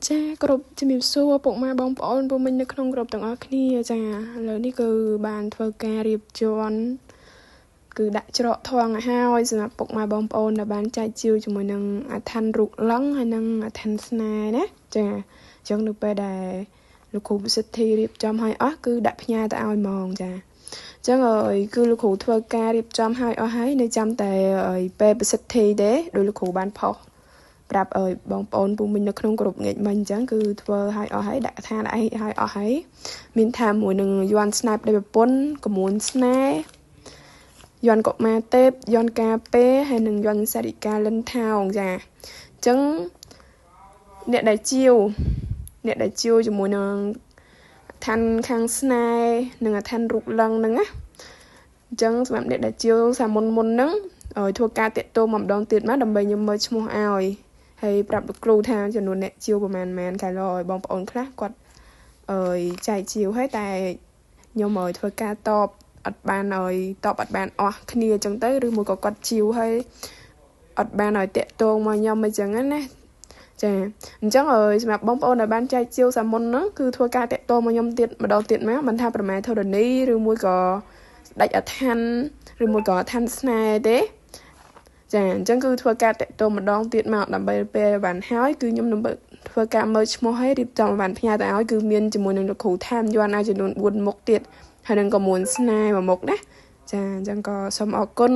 ចាគ្រប់ជំរាបសួរពុកម៉ែបងប្អូនពួកមិញនៅក្នុងក្រុមទាំងអស់គ្នាចាឥឡូវនេះគឺបានធ្វើការរៀបចំគឺដាក់ច្រកថងឲ្យហើយសម្រាប់ពុកម៉ែបងប្អូនដែលបានចែកជាវជាមួយនឹងអាឋានរូបលឹងហើយនិងអាឋានស្នេហ៍ណាចាអញ្ចឹងនៅពេលដែលលោកគ្រូប្រសិទ្ធិរៀបចំឲ្យអស់គឺដាក់ផ្ញើទៅឲ្យហ្មងចាអញ្ចឹងគឺលោកគ្រូធ្វើការរៀបចំឲ្យអស់ហើយនៅចាំតែពេលប្រសិទ្ធិទេដោយលោកគ្រូបានផុសប្រាប់បងប្អូនពូមិញនៅក្នុងក្រុមងាកមិញអញ្ចឹងគឺធ្វើឲ្យអស់ហើយដាក់ថាដាក់ឲ្យអស់ហើយមានថាមួយនឹងយន់ស្នេហ៍ប្តីប្រពន្ធកមួនស្នេហ៍យន់កុមារទេពយន់ការពេហើយនិងយន់សារិកាលិនថោងចាអញ្ចឹងអ្នកដែលជាវជាមួយនឹងឋានខាងស្នេហ៍និងឋានរូបលឹងហ្នឹងណាអញ្ចឹងសម្រាប់អ្នកដែលជាវសាមុនហ្នឹងធ្វើការតាក់ទងមកម្ដងទៀតមកដើម្បីខ្ញុំមើលឈ្មោះឲ្យហើយប្រាប់លោកគ្រូថាចំនួនអ្នកជាវប្រហែលកាលឲ្យបងប្អូនខ្លះគាត់ចែកជាវហើយតែខ្ញុំធ្វើការតបអត់បានអស់គ្នាអញ្ចឹងទៅឬមួយក៏គាត់ជាវហើយអត់បានឲ្យតាក់ទងមកខ្ញុំអញ្ចឹងណាចាអញ្ចឹងសម្រាប់បងប្អូនដែលបានចែកជាវសាមុនហ្នឹងគឺធ្វើការតាក់ទងមកខ្ញុំទៀតម្ដងទៀតមកមិនថាប្រម៉ែធរណីឬមួយក៏ស្ដេចអឋានឬមួយក៏អឋានស្នេហ៍ទេចាអញ្ចឹងគឺធ្វើការតាក់ទងម្ដងទៀតមកដើម្បីពេលបានហើយគឺខ្ញុំនឹងធ្វើការមើលឈ្មោះឲ្យរៀបចំបានផ្ញើទៅឲ្យគឺមានជាមួយនឹងលោកគ្រូថែមយន់ឲ្យចំនួន4មុខទៀតហើយនឹងក៏មួយស្នេហ៍មួយមុខណាចាអញ្ចឹងក៏សូមអរគុណ